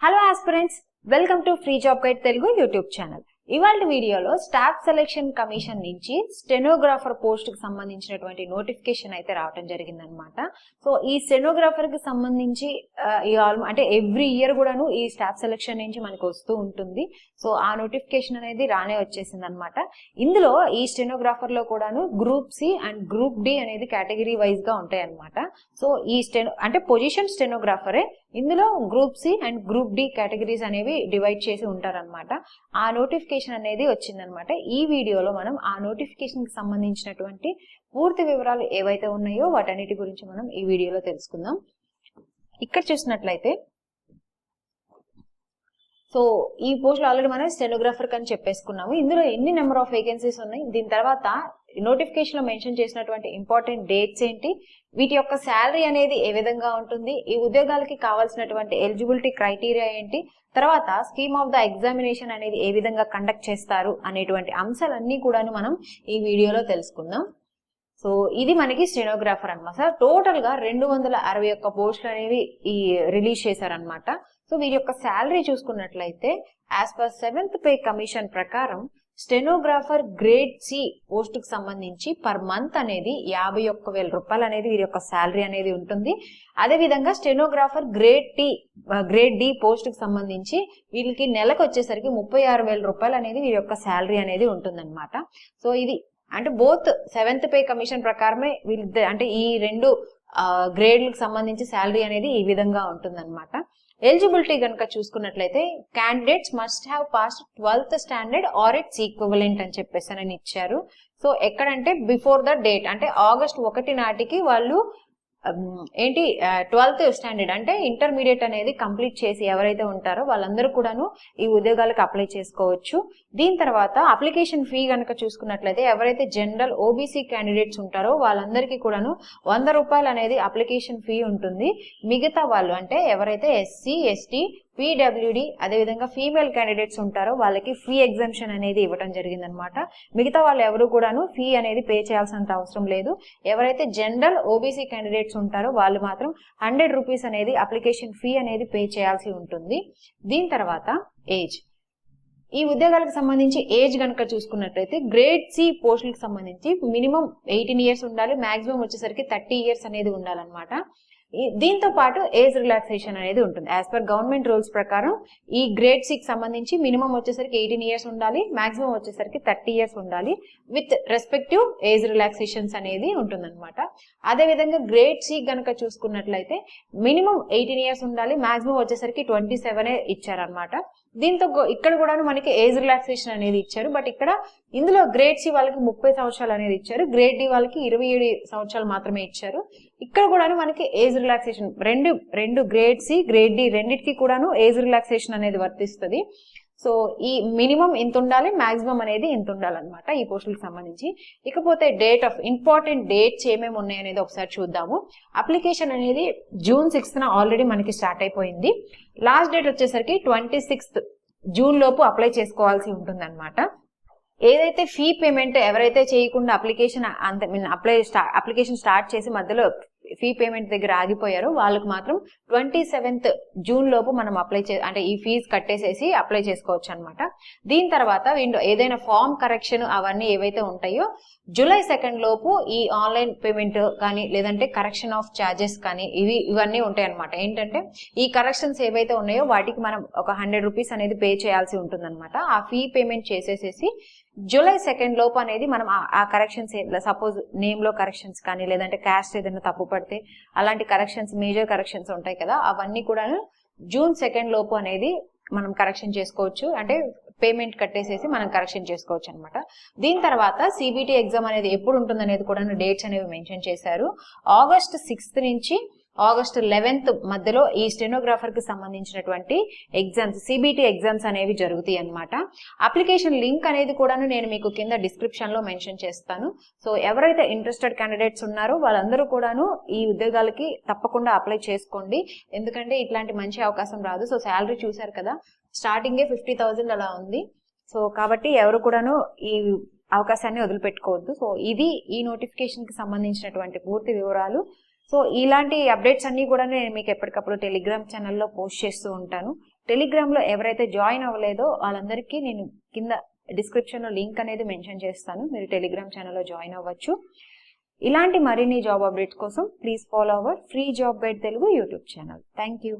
Hello aspirants, welcome to free job guide Telugu YouTube channel. ఇవాళ వీడియోలో staff selection commission నుంచి stenographer post కి సంబంధించినటువంటి నోటిఫికేషన్ అయితే రావడం జరిగిందనమాట. సో ఈ స్టెనోగ్రాఫర్ కి సంబంధించి అంటే ఎవ్రీ ఇయర్ కూడాను ఈ స్టాఫ్ సెలెక్షన్ నుంచి మనకు వస్తూ ఉంటుంది. సో ఆ నోటిఫికేషన్ అనేది రానే వచ్చేసింది అనమాట. ఇందులో ఈ స్టెనోగ్రాఫర్ లో కూడాను group C and group D అనేది కేటగిరీ వైజ్ గా ఉంటాయి అనమాట. సో ఈ అంటే పొజిషన్ స్టెనోగ్రాఫరే, ఇందులో group C and group D categories అనేవి డివైడ్ చేసి ఉంటారనమాట. ఆ నోటిఫికేషన్ అనేది వచ్చిందనమాట. ఈ వీడియోలో మనం ఆ నోటిఫికేషన్ కి సంబంధించినటువంటి పూర్తి వివరాలు ఏవైతే ఉన్నాయో వాటన్నిటి గురించి మనం ఈ వీడియోలో తెలుసుకుందాం. ఇక్కడ చూసినట్లయితే సో ఈ పోస్ట్ ఆల్రెడీ మనం స్టెనోగ్రాఫర్ అని చెప్పేసుకున్నాము. ఇందులో ఎన్ని నెంబర్ ఆఫ్ వేకెన్సీస్ ఉన్నాయి, దీని తర్వాత నోటిఫికేషన్ లో మెన్షన్ చేసినటువంటి ఇంపార్టెంట్ డేట్స్ ఏంటి, వీటి యొక్క శాలరీ అనేది ఏ విధంగా ఉంటుంది, ఈ ఉద్యోగాలకి కావాల్సినటువంటి ఎలిజిబిలిటీ క్రైటీరియా ఏంటి, తర్వాత స్కీమ్ ఆఫ్ ద ఎగ్జామినేషన్ అనేది ఏ విధంగా కండక్ట్ చేస్తారు అనేటువంటి అంశాలన్నీ కూడాను మనం ఈ వీడియోలో తెలుసుకుందాం. సో ఇది మనకి స్టెనోగ్రాఫర్ అనమాట. టోటల్ గా 261 పోస్టులు అనేవి రిలీజ్ చేశారనమాట. సో వీరి యొక్క శాలరీ చూసుకున్నట్లయితే as per 7th pay commission ప్రకారం స్టెనోగ్రాఫర్ గ్రేడ్ సి పోస్ట్ కు సంబంధించి పర్ మంత్ అనేది 51,000 రూపాయలు అనేది వీరి యొక్క శాలరీ అనేది ఉంటుంది. అదే విధంగా స్టెనోగ్రాఫర్ గ్రేడ్ డి పోస్ట్ కు సంబంధించి వీళ్ళకి నెలకు వచ్చేసరికి 36,000 రూపాయలు అనేది వీరి యొక్క శాలరీ అనేది ఉంటుందన్నమాట. సో ఇది అంటే బోత్ 7th పే కమిషన్ ప్రకారమే వీళ్ళ అంటే ఈ రెండు గ్రేడ్లకు సంబంధించి శాలరీ అనేది ఈ విధంగా ఉంటుందన్నమాట. ఎలిజిబిలిటీ కనుక చూసుకున్నట్లయితే candidates must have passed 12th standard are it's equivalent అని చెప్పేసి అని ఇచ్చారు. సో ఎక్కడంటే బిఫోర్ ద డేట్ అంటే ఆగస్ట్ 1 నాటికి వాళ్ళు 12th స్టాండర్డ్ అంటే ఇంటర్మీడియట్ అనేది కంప్లీట్ చేసి ఎవరైతే ఉంటారో వాళ్ళందరూ కూడాను ఈ ఉద్యోగాలకు అప్లై చేసుకోవచ్చు. దీని తర్వాత అప్లికేషన్ ఫీ కనుక చూసుకున్నట్లయితే ఎవరైతే జనరల్ ఓబీసీ క్యాండిడేట్స్ ఉంటారో వాళ్ళందరికీ కూడాను 100 రూపాయలు అనేది అప్లికేషన్ ఫీ ఉంటుంది. మిగతా వాళ్ళు అంటే ఎవరైతే ఎస్సీ ఎస్టీ పీడబ్ల్యూడి అదేవిధంగా ఫీమేల్ క్యాండిడేట్స్ ఉంటారో వాళ్ళకి ఫీ ఎగ్జామ్షన్ అనేది ఇవ్వడం జరిగిందనమాట. మిగతా వాళ్ళు ఎవరు కూడాను ఫీ అనేది పే చేయాల్సినంత అవసరం లేదు. ఎవరైతే జనరల్ ఓబీసీ క్యాండిడేట్స్ ఉంటారో వాళ్ళు మాత్రం 100 రూపీస్ అనేది అప్లికేషన్ ఫీ అనేది పే చేయాల్సి ఉంటుంది. దీని తర్వాత ఏజ్, ఈ ఉద్యోగాలకు సంబంధించి ఏజ్ కనుక చూసుకున్నట్లయితే గ్రేడ్ సి పోస్టులకు సంబంధించి మినిమం 18 ఇయర్స్ ఉండాలి, మాక్సిమం వచ్చేసరికి 30 ఇయర్స్ అనేది ఉండాలన్నమాట. దీంతో పాటు ఏజ్ రిలాక్సేషన్ అనేది ఉంటుంది. యాజ్ పర్ గవర్నమెంట్ రూల్స్ ప్రకారం ఈ గ్రేడ్ సి కి సంబంధించి మినిమం వచ్చేసరికి 18 ఇయర్స్ ఉండాలి, మాక్సిమం వచ్చేసరికి 30 ఇయర్స్ ఉండాలి విత్ రెస్పెక్టివ్ ఏజ్ రిలాక్సేషన్స్ అనేది ఉంటుందన్నమాట. అదే విధంగా గ్రేడ్ సి గనక చూసుకున్నట్లయితే మినిమం 18 ఇయర్స్ ఉండాలి, మాక్సిమం వచ్చేసరికి 27 ఇచ్చారనమాట. దీంతో ఇక్కడ కూడా మనకి ఏజ్ రిలాక్సేషన్ అనేది ఇచ్చారు. బట్ ఇక్కడ ఇందులో గ్రేడ్ సి వాళ్ళకి 30 సంవత్సరాలు అనేది ఇచ్చారు, గ్రేడ్ డి వాళ్ళకి 27 సంవత్సరాలు మాత్రమే ఇచ్చారు. ఇక్కడ కూడా మనకి ఏజ్ రిలాక్సేషన్ రెండు గ్రేడ్ సి గ్రేడ్ డి రెండింటికి కూడాను ఏజ్ రిలాక్సేషన్ అనేది వర్తిస్తుంది. సో ఈ మినిమం ఇంత ఉండాలి, మాక్సిమం అనేది ఇంత ఉండాలన్నమాట ఈ పోస్టులకు సంబంధించి. ఇకపోతే డేట్ ఆఫ్ ఇంపార్టెంట్ డేట్స్ ఏమేమి ఉన్నాయి అనేది ఒకసారి చూద్దాము. అప్లికేషన్ అనేది June 6th ఆల్రెడీ మనకి స్టార్ట్ అయిపోయింది. లాస్ట్ డేట్ వచ్చేసరికి 26th జూన్ లోపు అప్లై చేసుకోవాల్సి ఉంటుంది అనమాట. ఏదైతే ఫీ పేమెంట్ ఎవరైతే చేయకుండా అప్లికేషన్ స్టార్ట్ చేసి మధ్యలో ఫీ పేమెంట్ దగ్గర ఆగిపోయారో వాళ్ళకి మాత్రం 27th జూన్ లోపు మనం అంటే ఈ ఫీజు కట్టేసేసి అప్లై చేసుకోవచ్చు అనమాట. దీని తర్వాత ఏదైనా ఫామ్ కరెక్షన్ అవన్నీ ఏవైతే ఉంటాయో July 2 లోపు ఈ ఆన్లైన్ పేమెంట్ కానీ లేదంటే కరెక్షన్ ఆఫ్ ఛార్జెస్ కానీ ఇవన్నీ ఉంటాయి అనమాట. ఏంటంటే ఈ కరెక్షన్స్ ఏవైతే ఉన్నాయో వాటికి మనం ఒక 100 రూపీస్ అనేది పే చేయాల్సి ఉంటుంది అనమాట. ఆ ఫీ పేమెంట్ చేసేసేసి July 2 లోపు అనేది మనం ఆ కరెక్షన్స్ సపోజ్ నేమ్ లో కరెక్షన్స్ కానీ లేదంటే క్యాస్ట్ ఏదైనా తప్పు పడితే అలాంటి కరెక్షన్స్ మేజర్ కరెక్షన్స్ ఉంటాయి కదా, అవన్నీ కూడా June 2 లోపు అనేది మనం కరెక్షన్ చేసుకోవచ్చు. అంటే పేమెంట్ కట్టేసేసి మనం కరెక్షన్ చేసుకోవచ్చు అనమాట. దీని తర్వాత సిబిటి ఎగ్జామ్ అనేది ఎప్పుడు ఉంటుంది అనేది కూడా డేట్స్ అనేవి మెన్షన్ చేశారు. August 6th నుంచి August 11th మధ్యలో ఈ స్టెనోగ్రాఫర్ కి సంబంధించినటువంటి ఎగ్జామ్స్ సిబిటి ఎగ్జామ్స్ అనేవి జరుగుతాయి అనమాట. అప్లికేషన్ లింక్ అనేది కూడా నేను మీకు కింద డిస్క్రిప్షన్ లో మెన్షన్ చేస్తాను. సో ఎవరైతే ఇంట్రెస్టెడ్ క్యాండిడేట్స్ ఉన్నారో వాళ్ళందరూ కూడాను ఈ ఉద్యోగాలకి తప్పకుండా అప్లై చేసుకోండి. ఎందుకంటే ఇట్లాంటి మంచి అవకాశం రాదు. సో శాలరీ చూసారు కదా, స్టార్టింగే 50,000 అలా ఉంది. సో కాబట్టి ఎవరు కూడాను ఈ అవకాశాన్ని వదిలిపెట్టుకోవద్దు. సో ఇది ఈ నోటిఫికేషన్ కి సంబంధించినటువంటి పూర్తి వివరాలు. సో ఇలాంటి అప్డేట్స్ అన్ని కూడా నేను మీకు ఎప్పటికప్పుడు టెలిగ్రామ్ ఛానల్లో పోస్ట్ చేస్తూ ఉంటాను. టెలిగ్రామ్లో ఎవరైతే జాయిన్ అవ్వలేదో వాళ్ళందరికీ నేను కింద డిస్క్రిప్షన్లో లింక్ అనేది మెన్షన్ చేస్తాను, మీరు టెలిగ్రామ్ ఛానల్లో జాయిన్ అవ్వచ్చు. ఇలాంటి మరిన్ని జాబ్ అప్డేట్స్ కోసం please follow our free job guide Telugu YouTube channel. Thank you.